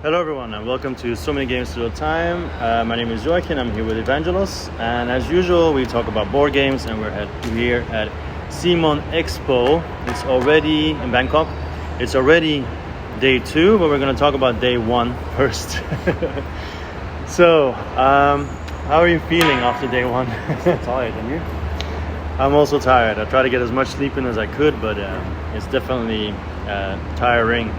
Hello everyone and welcome to So Many Games to a Time. My name is Joachim, I'm here with Evangelos, and as usual we talk about board games, and we're here at CMON EXPO. It's already in Bangkok. It's already day 2, but we're going to talk about day 1 first. So, how are you feeling after day 1? So tired, aren't you? I'm also tired. I tried to get as much sleep in as I could, but it's definitely tiring.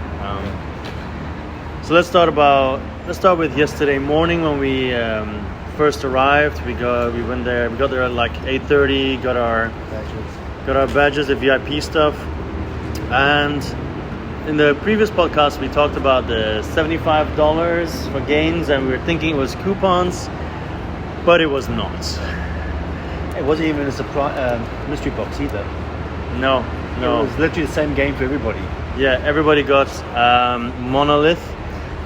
So let's start with yesterday morning when we first arrived. We got there at like 8:30. Got our badges, the VIP stuff, and in the previous podcast we talked about the $75 for gains, and we were thinking it was coupons, but it was not. It wasn't even a surprise mystery box either. No. It was literally the same game for everybody. Yeah, everybody got Monolith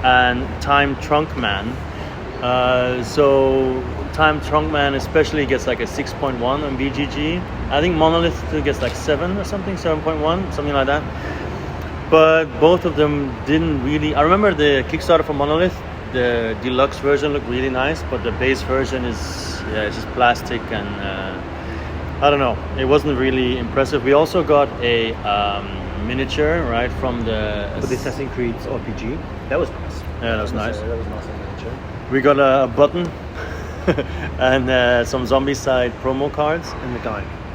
and Time Trunk Man. So Time Trunk Man especially gets like a 6.1 on BGG. I think Monolith still gets like 7 or something, 7.1, something like that. But both of them didn't really. I remember the Kickstarter for Monolith, the deluxe version looked really nice, but the base version it's just plastic, and I don't know, it wasn't really impressive. We also got a miniature, right, from the Assassin's Creed RPG. That was nice. Yeah, that was nice. That was nice miniature. We got a button and some zombie side promo cards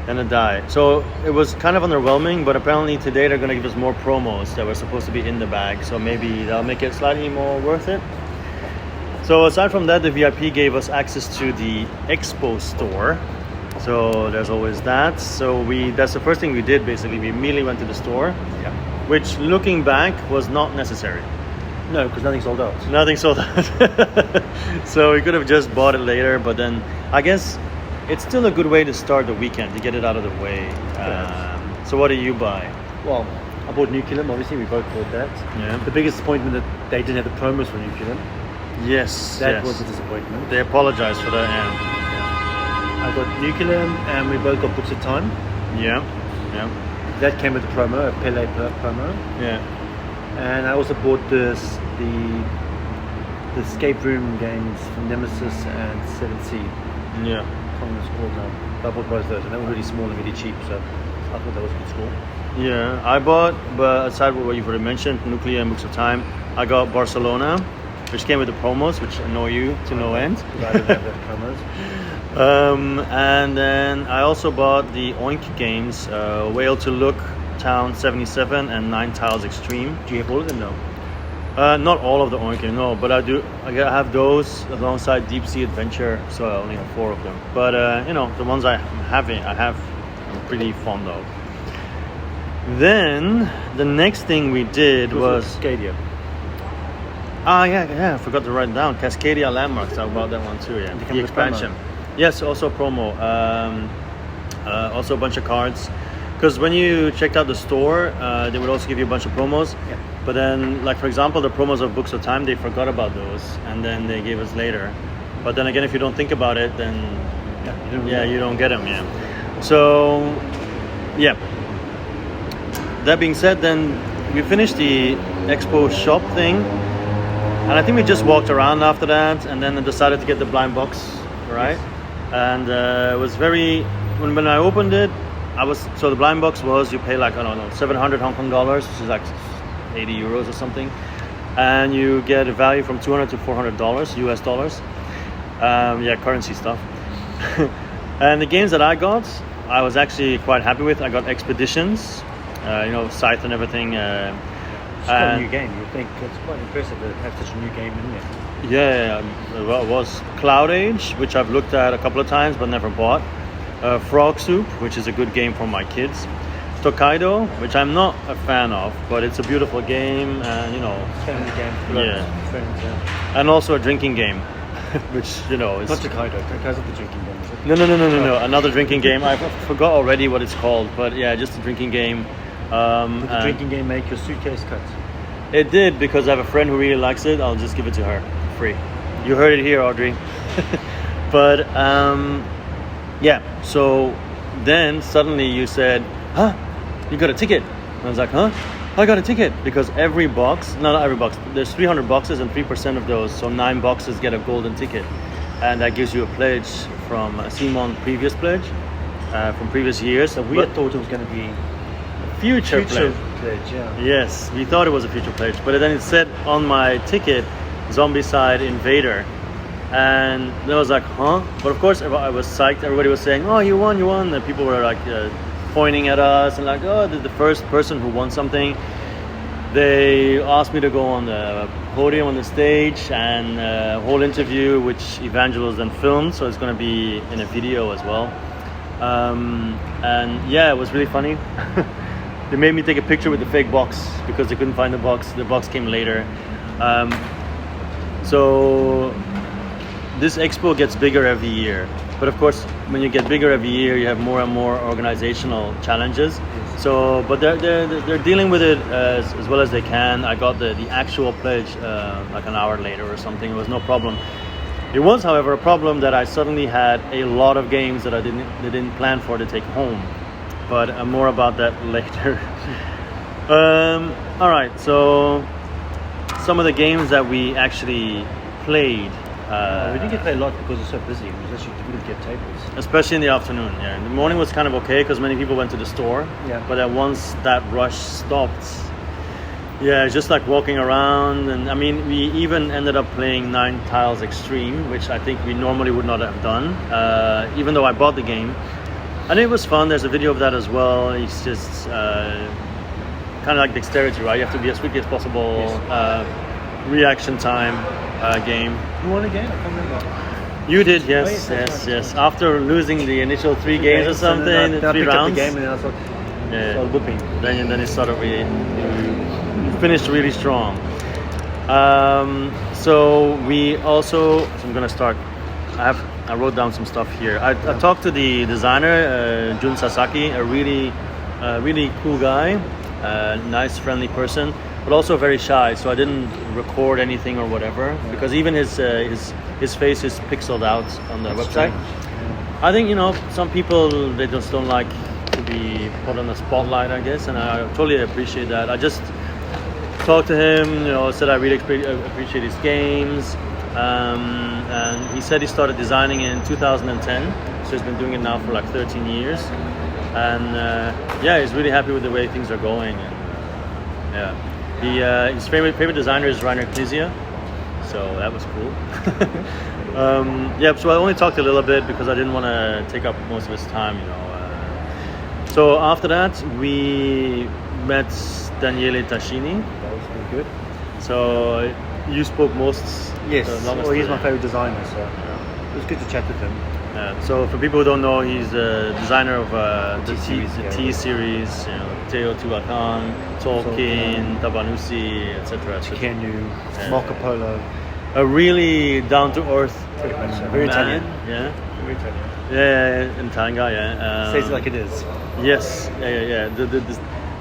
and a die. So it was kind of underwhelming, but apparently today they're going to give us more promos that were supposed to be in the bag, so maybe that'll make it slightly more worth it. So aside from that, the VIP gave us access to the Expo store. So there's always that. So that's the first thing we did basically. We immediately went to the store, which looking back was not necessary. No, because nothing sold out. Nothing sold out. So we could have just bought it later, but then I guess it's still a good way to start the weekend, to get it out of the way. So what did you buy? Well, I bought Nucleum, obviously we both bought that. Yeah. The biggest disappointment that they didn't have the promos for Nucleum. Yes. That was a disappointment. They apologized for that. I got Nucleum and we both got Books of Time. Yeah. That came with the promo, a Pele promo. Yeah. And I also bought the escape room games from Nemesis and 7C. Yeah. I can't remember what it's called now. But I bought both those, and they were really small and really cheap, so I thought that was a good score. Yeah, I bought, but aside from what you've already mentioned, Nuclear and Books of Time, I got Barcelona, which came with the promos, which annoy you to no end. I don't have the promos. And then I also bought the Oink games, Whale to Look, Town 77, and 9 Tiles Extreme. Do you have all of them now? Not all of the Oink, no, but I do. I have those alongside Deep Sea Adventure, so I only have 4 of them. But the ones I'm pretty fond of. Then the next thing we did was Cascadia. Yeah, I forgot to write it down. Cascadia Landmarks, I bought that one too, yeah. The expansion. Yes, also promo. Also a bunch of cards. Because when you checked out the store, they would also give you a bunch of promos. Yeah. But then, like for example, the promos of Books of Time, they forgot about those, and then they gave us later. But then again, if you don't think about it, then you don't get them. Yeah. So, yeah. That being said, then we finished the Expo shop thing, and I think we just walked around after that, and then I decided to get the blind box, right? Yes. And it was very when I opened it. So the blind box was, you pay like, I don't know, 700 Hong Kong dollars, which is like 80 euros or something. And you get a value from $200 to $400 US dollars. Currency stuff. And the games that I got, I was actually quite happy with. I got Expeditions, Scythe and everything. It's quite a new game. You think it's quite impressive to have such a new game in there. Yeah. Well, it was Cloud Age, which I've looked at a couple of times but never bought. Frog Soup, which is a good game for my kids. Tokaido, which I'm not a fan of, but it's a beautiful game, and family game. Friends, and also a drinking game, which is not Tokaido. Tokaido's not the drinking game. No. Another drinking game. I forgot already what it's called, but yeah, just a drinking game. Did the drinking game make your suitcase cut? It did, because I have a friend who really likes it. I'll just give it to her for free. You heard it here, Audrey. But so then suddenly you said, you got a ticket. And I was like, huh? I got a ticket because every box, no, not every box, there's 300 boxes and 3% of those, so 9 boxes get a golden ticket. And that gives you a pledge from a CMON previous pledge from previous years. So we had thought it was going to be future pledge. Yeah. Yes, we thought it was a future pledge, but then it said on my ticket, Zombicide Invader. And then I was like, huh? But of course, I was psyched. Everybody was saying, oh, you won. And people were like pointing at us and like, oh, the first person who won something. They asked me to go on the podium on the stage and a whole interview, which Evangelos then filmed. So it's going to be in a video as well. And yeah, it was really funny. They made me take a picture with the fake box because they couldn't find the box. The box came later. So this expo gets bigger every year. But of course, when you get bigger every year, you have more and more organizational challenges. Yes. So, but they're dealing with it as well as they can. I got the actual pledge like an hour later or something. It was no problem. It was, however, a problem that I suddenly had a lot of games that I didn't plan for to take home. But more about that later. All right, so some of the games that we actually played. We didn't get to play a lot because it's so busy. We actually didn't get tables. Especially in the afternoon, yeah. The morning was kind of okay because many people went to the store. Yeah. But then once that rush stopped, yeah, it's just like walking around. And I mean, we even ended up playing 9 Tiles Extreme, which I think we normally would not have done, even though I bought the game. And it was fun. There's a video of that as well. It's just kind of like dexterity, right? You have to be as quickly as possible. Yes. Reaction time game. You won again? I can't remember. You did, yes, Oh, yes. yes. After losing the initial 3 games or something, then I 3 picked up rounds. the game and then I thought, started whooping. Then it started finished really strong. So we also, so I'm gonna start. I wrote down some stuff here. I talked to the designer, Jun Sasaki, a really cool guy, nice, friendly person, but also very shy. So I didn't record anything or whatever because even his face is pixeled out on the website. Yeah. I think some people, they just don't like to be put on the spotlight, I guess, and I totally appreciate that. I just talked to him, said I really appreciate his games. And he said he started designing in 2010, so he's been doing it now for like 13 years. And yeah, he's really happy with the way things are going. And yeah, his favorite designer is Rainer Knizia, so that was cool. Yeah, so I only talked a little bit because I didn't want to take up most of his time. So after that, we met Daniele Tascini. That was pretty good. So you spoke most. Yes, longest well, he's to my him. favorite designer, so it was good to chat with him. So for people who don't know, he's a designer of the T series, Teotihuacan, Tolkien, Tabanusi, etc. Kenyu, Marco Polo. A really down-to-earth Pretty much. Very man. Italian. Yeah. Very Italian. Yeah, an Italian guy. Yeah. Says it like it is. Yes. Yeah.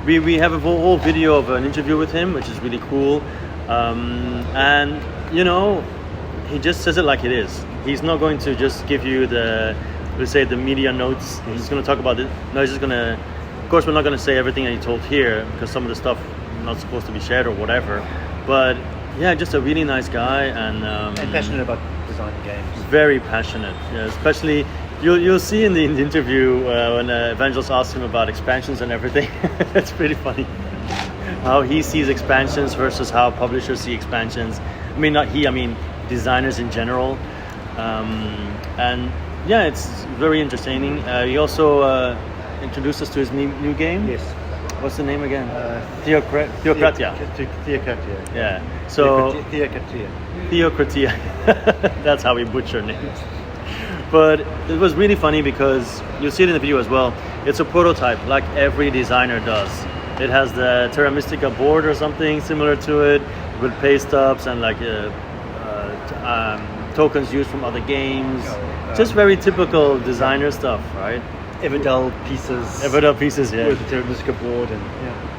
We have a whole video of an interview with him, which is really cool. And he just says it like it is. He's not going to just give you the media notes. He's just going to talk about it. No, he's just going to. Of course, we're not going to say everything that he told here because some of the stuff is not supposed to be shared or whatever. But yeah, just a really nice guy and passionate about designing games. Very passionate. Yeah, especially you'll see in the interview when Evangelos asks him about expansions and everything. It's pretty funny. How he sees expansions versus how publishers see expansions. I mean designers in general. And yeah, it's very entertaining. He also introduced us to his new game. Yes. What's the name again? Theocratia. Theocratia. Yeah. So Theocratia. Theocratia. That's how we butcher names. But it was really funny because you'll see it in the video as well. It's a prototype, like every designer does. It has the Terra Mystica board or something similar to it, with paste ups and like tokens used from other games. Just very typical designer stuff, right? Everdell pieces, yeah. With the Terra Mystica board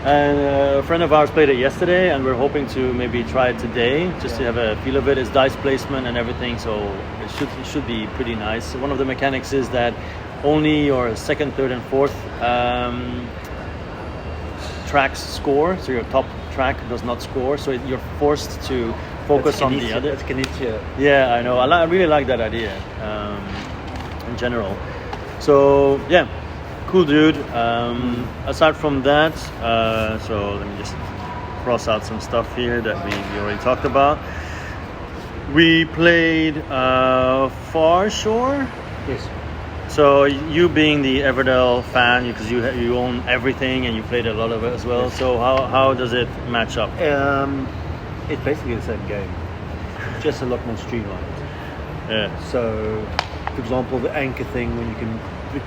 And a friend of ours played it yesterday, and we're hoping to maybe try it today, just to have a feel of it. It's dice placement and everything, so it should be pretty nice. One of the mechanics is that only your second, third, and fourth tracks score, so your top track does not score, so you're forced to focus on the other. That's Kinesia. Yeah, I know. I really like that idea in general. So yeah, cool dude. Aside from that, so let me just cross out some stuff here that we already talked about. We played Far Shore. Yes. So you being the Everdell fan, because you own everything and you played a lot of it as well. Yes. So how does it match up? It's basically the same game, just a lot more streamlined. Yeah. So, for example, the anchor thing, when you can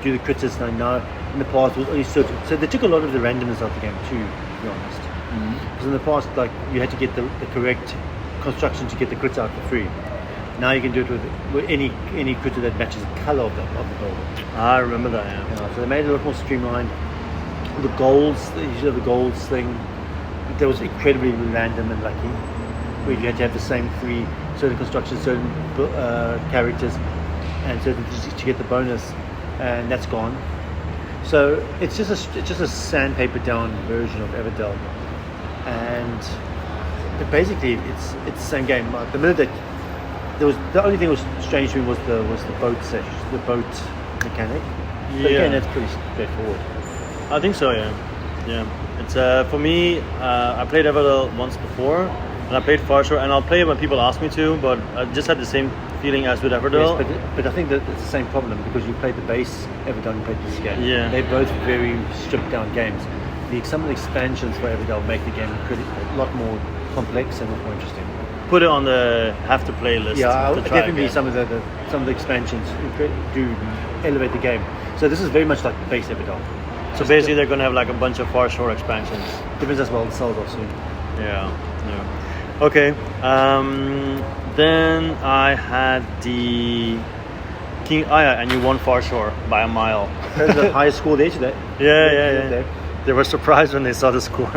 do the critters now, in the past was only certain. So they took a lot of the randomness out of the game too, to be honest. Because in the past, like, you had to get the correct construction to get the critter out for free. Now you can do it with any critter that matches the color of the building. I remember that. Yeah. Yeah, so they made it a lot more streamlined. The goals, the use of the goals thing, that was incredibly random and lucky. Where you had to have the same three certain constructions, certain characters, and certain things to get the bonus, and that's gone. So it's just a sandpaper down version of Everdell, and basically it's the same game. The minute that the only thing that was strange to me was the boat session, the boat mechanic. But again, that's pretty straightforward. I think so. Yeah. It's for me. I played Everdell once before, and I played Far Shore, and I'll play it when people ask me to. But I just had the same feeling as with Everdell. Yes, but I think that it's the same problem because you played the base Everdell and you played this game. Yeah. They're both very stripped down games. Some of the expansions for Everdell make the game a lot more complex and a lot more interesting. Put it on the have to play list. Yeah, to try definitely again. some of the expansions do elevate the game. So this is very much like base Everdell. So basically, they're going to have like a bunch of Far Shore expansions. Depends as well. It's sold off soon. Yeah. Okay. Then I had the King. Oh yeah, and you won Far Shore by a mile. That's the highest score there today. Yeah. They were surprised when they saw the score.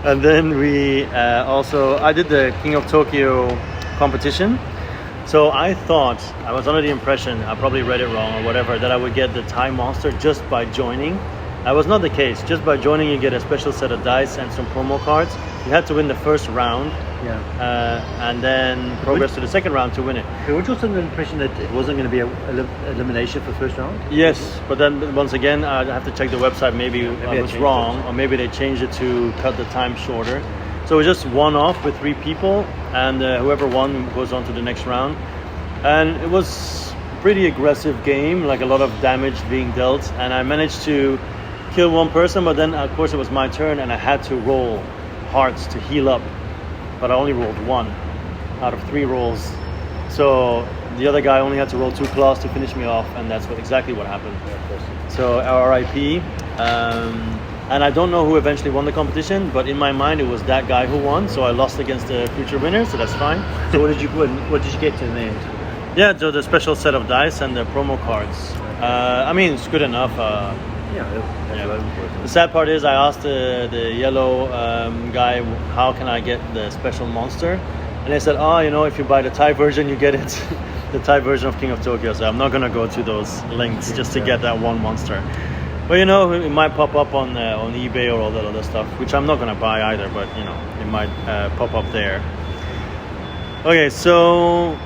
And then we I did the King of Tokyo competition. So I thought, I was under the impression, I probably read it wrong or whatever, that I would get the Thai monster just by joining. That was not the case. Just by joining, you get a special set of dice and some promo cards. You had to win the first round, and then progress to the second round to win it. Weren't you also under the impression that it wasn't going to be an elimination for the first round? Yes, but then once again, I have to check the website. Maybe I was wrong, or maybe they changed it to cut the time shorter. So it was just one off with 3 people, and whoever won goes on to the next round. And it was a pretty aggressive game, like a lot of damage being dealt, and I managed to kill one person, but then of course it was my turn and I had to roll hearts to heal up, but I only rolled 1 out of 3 rolls. So the other guy only had to roll 2 claws to finish me off, and that's exactly what happened. So RIP. And I don't know who eventually won the competition, but in my mind it was that guy who won, so I lost against the future winner, so that's fine. So what did you win? What did you get to in the end? Yeah, so the special set of dice and the promo cards. I mean, it's good enough. The sad part is I asked the yellow guy, how can I get the special monster? And they said, if you buy the Thai version, you get it. The Thai version of King of Tokyo. So I'm not going to go to those links just to get that one monster. But it might pop up on eBay or all that other stuff, which I'm not going to buy either, but it might pop up there. Okay, so...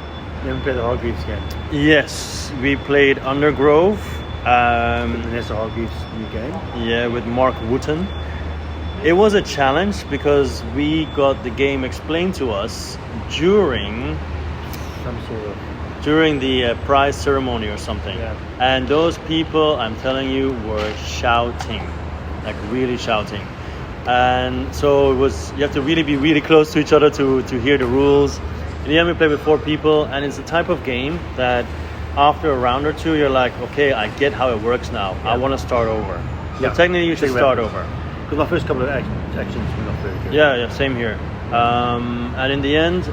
Then we played the Hargreaves game. Yes, we played Undergrove. Vanessa Hargreaves new game. Yeah, with Mark Wooten. It was a challenge because we got the game explained to us during the prize ceremony or something. Yeah. And those people, I'm telling you, were shouting, like really shouting. And so you have to really be really close to each other to hear the rules. In the end, we played with 4 people, and it's the type of game that after a round or 2, you're like, okay, I get how it works now. Yeah. I want to start over. So technically, you should start over. Because my first couple of actions were not very good. Yeah, same here. And in the end,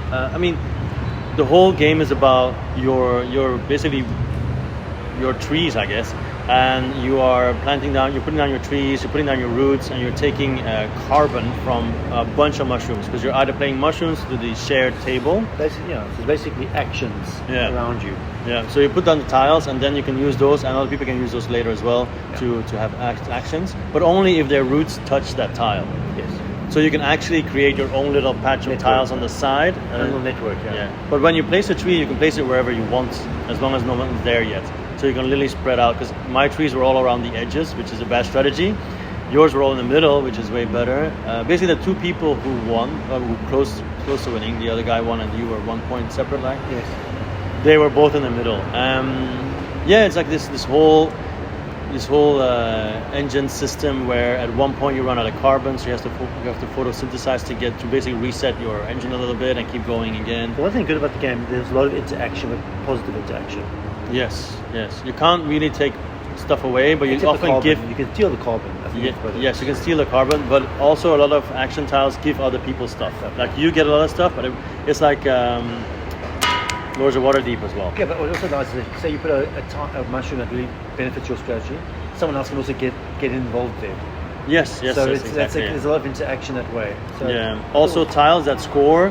the whole game is about your basically your trees, I guess. And you are putting down your trees, you're putting down your roots, and you're taking carbon from a bunch of mushrooms, because you're either playing mushrooms to the shared table. So basically actions around you. Yeah, so you put down the tiles, and then you can use those, and other people can use those later as well Yeah. to have actions, but only if their roots touch that tile. Yes. So you can actually create your own little patch of Network. tiles on the side. A little network, yeah. Yeah. But when you place a tree, you can place it wherever you want, as long as no one's there yet. So you can literally spread out, because my trees were all around the edges, which is a bad strategy. Yours were all in the middle, which is way better. Basically, the two people who won, who close to winning, the other guy won, and you were 1 point separate, like. Yes. They were both in the middle. Yeah, it's like this whole engine system where at one point you run out of carbon, so you have to photosynthesize to basically reset your engine a little bit and keep going again. The one thing good about the game, there's a lot of interaction, with positive interaction. Yes. You can't really take stuff away, but you Except the often carbon. give. You can steal the carbon. I think that's what it Yes, is. you can steal the carbon, but also a lot of action tiles give other people stuff. Like you get a lot of stuff, but it's like Lords of Waterdeep as well. Yeah, but what also nice is, say you put a mushroom that really benefits your strategy, someone else can also get involved there. Yes, so exactly. there's a lot of interaction that way. So Yeah. Also, tiles that score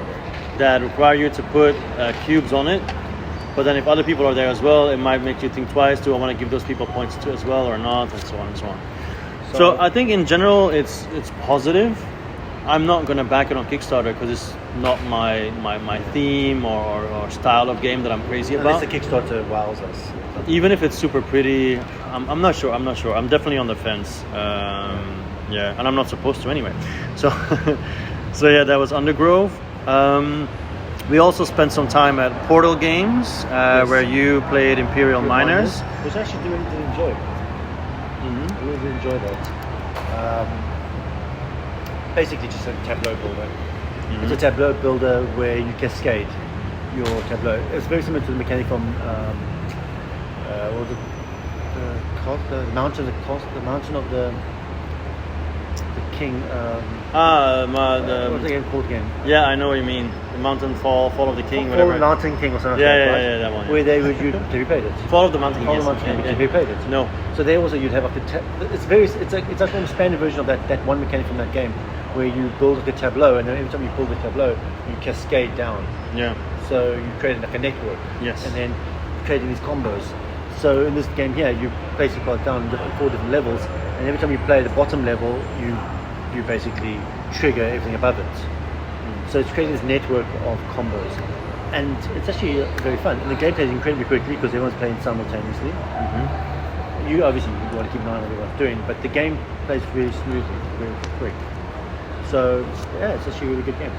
that require you to put cubes on it. But then, if other people are there as well, it might make you think twice. Do I want to give those people points too as well or not, and so on and so on. So I think in general, it's positive. I'm not going to back it on Kickstarter because it's not my theme or style of game that I'm crazy unless about. the Kickstarter wows us. Even if it's super pretty, I'm not sure. I'm definitely on the fence. Yeah, and I'm not supposed to anyway. So, so yeah, that was Undergrove. We also spent some time at Portal Games, Yes. where you played Imperial Miners. Which I actually really did enjoy. Mhm. I really did enjoy that. Basically just a tableau builder. Mhm. It's a tableau builder where you cascade your tableau. It's very similar to the mechanic from what was it? The mountain of the king. What's the game called again? Yeah, I know what you mean. The Mountain Fall of the King, Fall whatever. of the Mountain King or something. Yeah, like that, yeah, right? that one. Yeah. Where they would have you played it? Fall of the Mountain King. Fall of Yes. the Mountain King. Yeah, Have you played it? No. So there also you'd have like it's like an expanded version of that one mechanic from that game where you build like a tableau, and then every time you build a tableau you cascade down. Yeah. So you create like a network. Yes. And then creating these combos. So in this game here you basically got down 4 different levels, and every time you play the bottom level you basically trigger everything above it. So it's creating this network of combos, and it's actually very fun. And the game plays incredibly quickly because everyone's playing simultaneously. Mm-hmm. You obviously want to keep an eye on what everyone's doing, but the game plays really smoothly, very quick. So yeah, it's actually a really good game.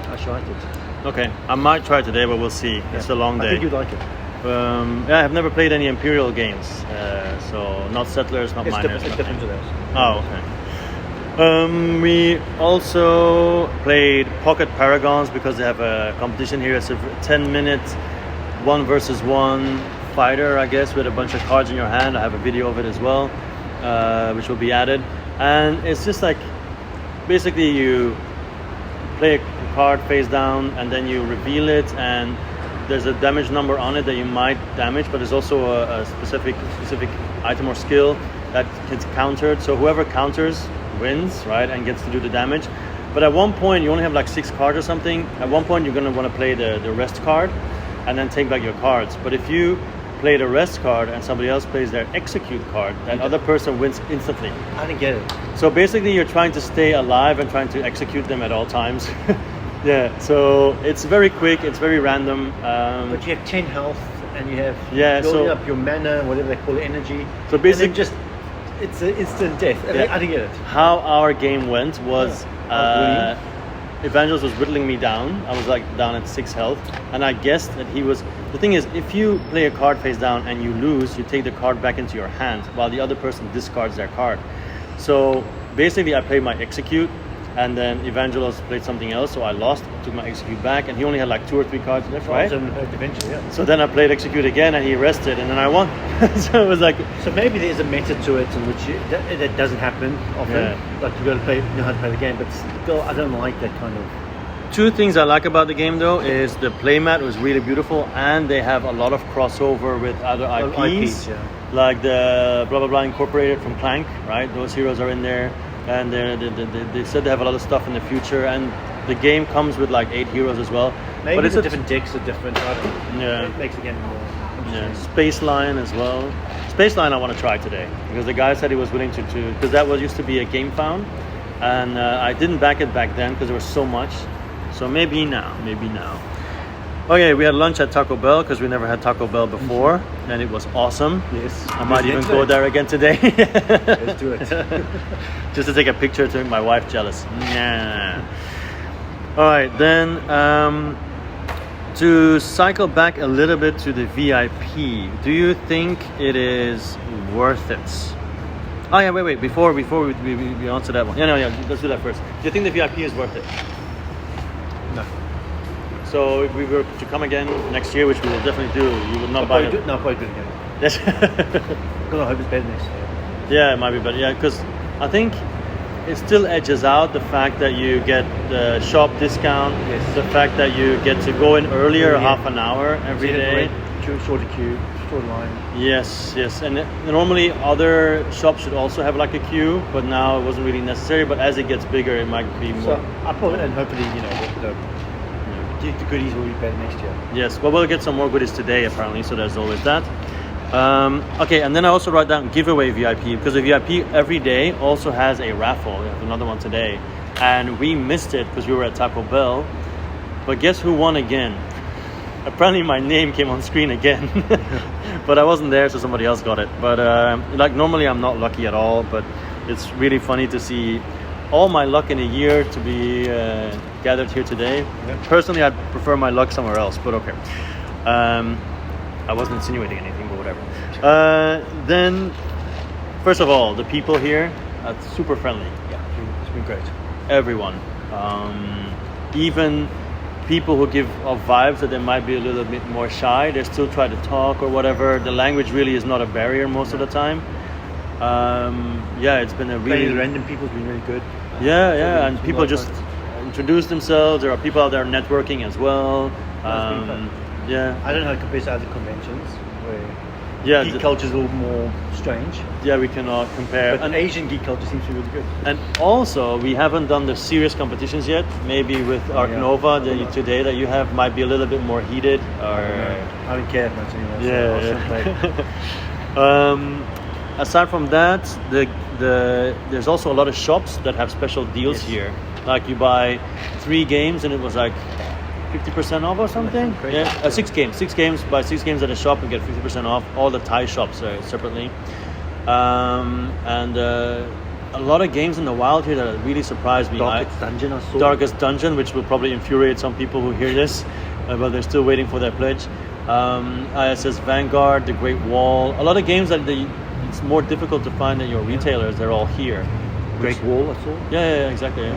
I actually liked it. Okay, I might try today, but we'll see. It's a long day. I think you'd like it. Yeah, I've never played any Imperial games, so not Settlers, not It's Miners. different, it's different to those. Oh, okay. We also played Pocket Paragons because they have a competition here. It's a 10-minute 1 versus 1 fighter, I guess, with a bunch of cards in your hand. I have a video of it as well, which will be added. And it's just like, basically you play a card face down and then you reveal it, and there's a damage number on it that you might damage, but there's also a specific item or skill that gets countered. So whoever counters wins, right, and gets to do the damage. But at one point you only have like 6 cards or something. At one point you're going to want to play the rest card and then take back your cards. But if you play the rest card and somebody else plays their execute card, that other person wins instantly. I didn't get it. So basically you're trying to stay alive and trying to execute them at all times. Yeah, so it's very quick, it's very random. But you have 10 health and you have Yeah, building so- up your mana, whatever they call it, energy. So basically- and then just it's an instant death. Yeah. I didn't get it. How our game went was Yeah. Evangelos was whittling me down. I was like down at 6 health, and I guessed that he was. The thing is, if you play a card face down and you lose, you take the card back into your hand while the other person discards their card. So basically I played my execute, and then Evangelos played something else, so I lost, took my execute back, and he only had like 2 or 3 cards left, right? Eventually, yeah. So then I played execute again and he rested, and then I won. So it was like, So maybe there's a meta to it in which that doesn't happen often. Yeah. Like you got to know how to play the game, but still, I don't like that kind of. 2 things I like about the game though is the playmat was really beautiful, and they have a lot of crossover with other IPs, yeah. like the blah blah blah Incorporated from Clank, right? Those heroes are in there, and they said they have a lot of stuff in the future, and the game comes with like 8 heroes as well. Maybe but it's the a different decks are different. I don't know. Yeah. It makes the game more Yeah, Space Line as well. Space Line I want to try today because the guy said he was willing to because that was used to be a game found, and I didn't back it back then because there was so much. So maybe now. Okay, we had lunch at Taco Bell because we never had Taco Bell before, and it was awesome. Yes. I might even go there again today. Let's do it. Just to take a picture to make my wife jealous. Yeah. All right, then to cycle back a little bit to the VIP, do you think it is worth it? Oh yeah, wait. Before we answer that one. Yeah. Let's do that first. Do you think the VIP is worth it? No. So if we were to come again next year, which we will definitely do, you would not buy it? No, probably do it again. Yes. Because I hope it's better next year. Yeah, it might be better. Yeah, because I think it still edges out the fact that you get the shop discount. Yes. The fact that you get to go in earlier, half an hour every day. Shorter queue, shorter line. Yes. And normally other shops should also have like a queue, but now it wasn't really necessary. But as it gets bigger, it might be more. So I probably, and hopefully, the goodies will be better next year. Yes, well, we'll get some more goodies today apparently, so there's always that. Okay, and then I also write down giveaway VIP because the VIP every day also has a raffle. We have another one today, and we missed it because we were at Taco Bell. But guess who won again? Apparently my name came on screen again, but I wasn't there, so somebody else got it. But like normally I'm not lucky at all, but it's really funny to see all my luck in a year to be gathered here today. Yeah. Personally, I prefer my luck somewhere else, but okay. I wasn't insinuating anything, but whatever. Then, first of all, the people here are super friendly. Yeah, it's been great. Everyone. Even people who give off vibes that they might be a little bit more shy, they still try to talk or whatever. The language really is not a barrier most of the time. It's been a really... Playing with random people has been really good. Yeah, and people just introduce themselves. There are people out there networking as well. Yeah. I don't know how it compares to other conventions where geek culture is a little more strange. Yeah, we cannot compare. But Asian geek culture seems to be really good. And also, we haven't done the serious competitions yet. Maybe with Arc Nova today that you have might be a little bit more heated. Or I don't care much anymore. Aside from that, there's also a lot of shops that have special deals here. Like you buy 3 games and it was like 50% off or something. Yeah, 6 games. 6 games. Buy 6 games at a shop and get 50% off. All the Thai shops separately. And a lot of games in the wild here that really surprised me. Darkest Dungeon, which will probably infuriate some people who hear this, but they're still waiting for their pledge. ISS Vanguard, The Great Wall. A lot of games that it's more difficult to find at your retailers. They're all here. Great Wall, I saw. Yeah, exactly.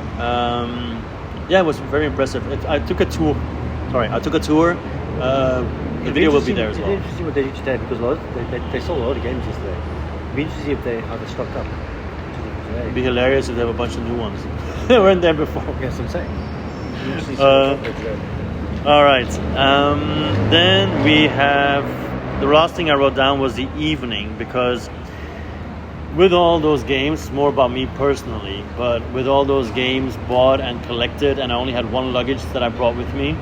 It was very impressive. I took a tour. The video will be there as well. It's interesting what they did today because they sold a lot of games yesterday. It'd be interesting to see how they stocked up. It'd be hilarious if they have a bunch of new ones. They weren't there before. Yes, I'm saying. All right. Then we have the last thing I wrote down was the evening because with all those games, more about me personally, but with all those games bought and collected, and I only had one luggage that I brought with me,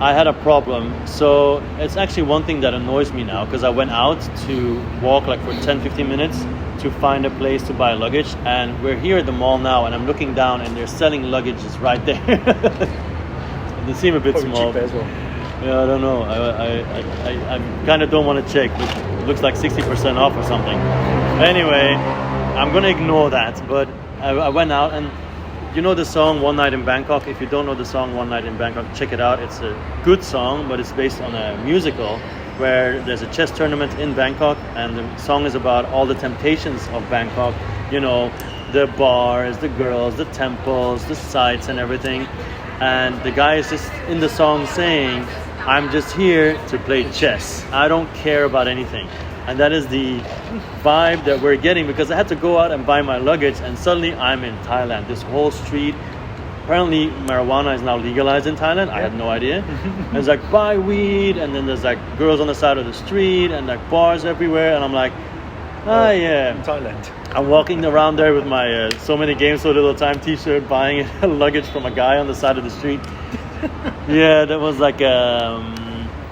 I had a problem. So it's actually one thing that annoys me now because I went out to walk like for 10-15 minutes to find a place to buy luggage, and we're here at the mall now and I'm looking down and they're selling luggages right there. They seem a bit small. Cheap as well. Yeah, I don't know. I kind of don't want to check. It looks like 60% off or something. Anyway, I'm going to ignore that. But I went out and you know the song One Night in Bangkok? If you don't know the song One Night in Bangkok, check it out. It's a good song, but it's based on a musical where there's a chess tournament in Bangkok and the song is about all the temptations of Bangkok. You know, the bars, the girls, the temples, the sights and everything. And the guy is just in the song saying, I'm just here to play chess. I don't care about anything. And that is the vibe that we're getting because I had to go out and buy my luggage and suddenly I'm in Thailand. This whole street, apparently marijuana is now legalized in Thailand. I had no idea. And it's like buy weed and then there's like girls on the side of the street and like bars everywhere. And I'm like, yeah. In Thailand. I'm walking around there with my so many games, so little time t-shirt, buying luggage from a guy on the side of the street. Yeah, that was like,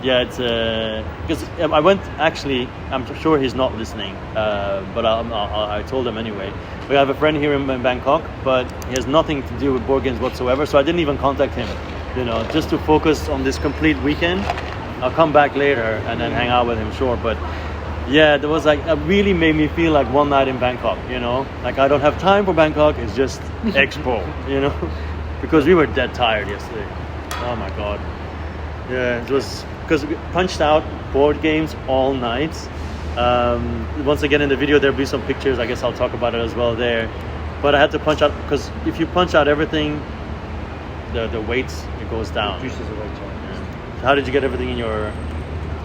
Yeah, it's because I went. Actually, I'm sure he's not listening, but I told him anyway. We have a friend here in Bangkok, but he has nothing to do with board games whatsoever. So I didn't even contact him, just to focus on this complete weekend. I'll come back later and then hang out with him, sure. But yeah, there was like it really made me feel like one night in Bangkok. Like I don't have time for Bangkok. It's just Expo, because we were dead tired yesterday. Oh my god. Yeah, it was because we punched out board games all night. Once again in the video there'll be some pictures. I guess I'll talk about it as well there. But I had to punch out because if you punch out everything, the weight it goes down. Reduces the weight. Yeah. How did you get everything in your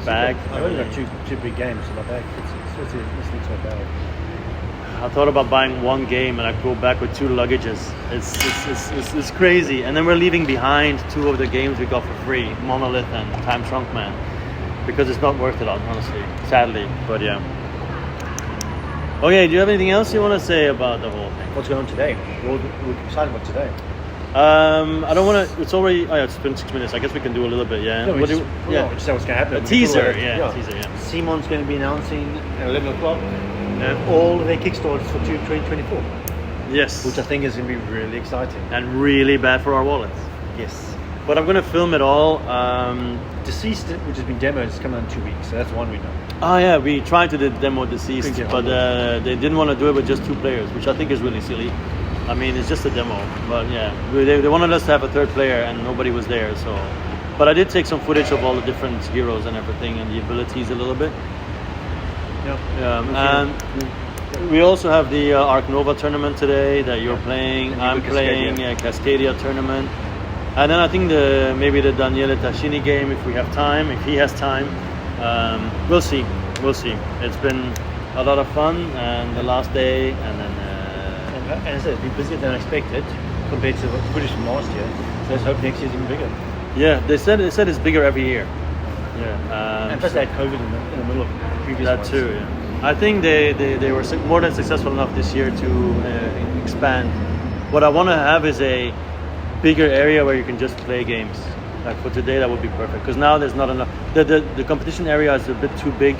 bag? I've only got two big games in my bag. It's not so bad. I thought about buying one game and I go back with 2 luggages. It's crazy. And then we're leaving behind 2 of the games we got for free, Monolith and Time Trunk Man, because it's not worth it, honestly, sadly. But yeah. Okay, do you have anything else you want to say about the whole thing? What's going on today? We're excited about today. I don't want to. It's already. Oh yeah, it's been 6 minutes. I guess we can do a little bit. Yeah. No, we just say what's going to happen. A teaser. Yeah. Teaser. Yeah. CMON's going to be announcing at 11 o'clock all of their Kickstarters for 2024. Yes. Which I think is going to be really exciting and really bad for our wallets. Yes. But I'm going to film it all. Deceased, which has been demoed, is coming in 2 weeks. So that's one we know. Oh yeah, we tried to demo Deceased, but they didn't want to do it with just 2 players, which I think is really silly. I mean, it's just a demo, but yeah, they wanted us to have a 3rd player, and nobody was there. So, but I did take some footage of all the different heroes and everything, and the abilities a little bit. Yeah. And we also have the Arc Nova tournament today that you're playing. I'm playing Cascadia tournament, and then I think maybe the Daniele Tascini game if we have time, if he has time. We'll see. It's been a lot of fun, and the last day, and then. And as I said, it's been busier than I expected compared to the footage from last year. So let's hope next year's even bigger. Yeah, they said it's bigger every year. Yeah. And plus they had COVID in the middle of the previous that ones. too. Yeah. I think they were more than successful enough this year to expand. What I want to have is a bigger area where you can just play games. Like for today, that would be perfect. Because now there's not enough. The competition area is a bit too big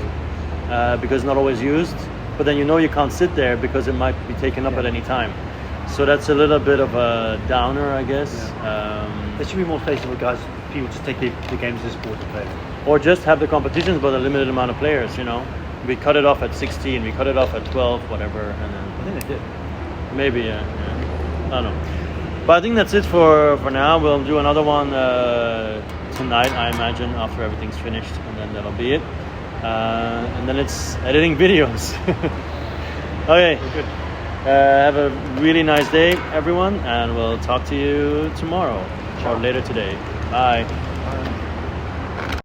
because it's not always used. But then you can't sit there because it might be taken up at any time. So that's a little bit of a downer, I guess. Yeah. There should be more places for people just take the games as sport to play. Or just have the competitions but a limited amount of players, We cut it off at 16, we cut it off at 12, whatever, and then... I think they did. Maybe, yeah. I don't know. But I think that's it for now. We'll do another one tonight, I imagine, after everything's finished, and then that'll be it. And then it's editing videos. Okay. Good. Have a really nice day, everyone, and we'll talk to you tomorrow or later today. Bye. Bye.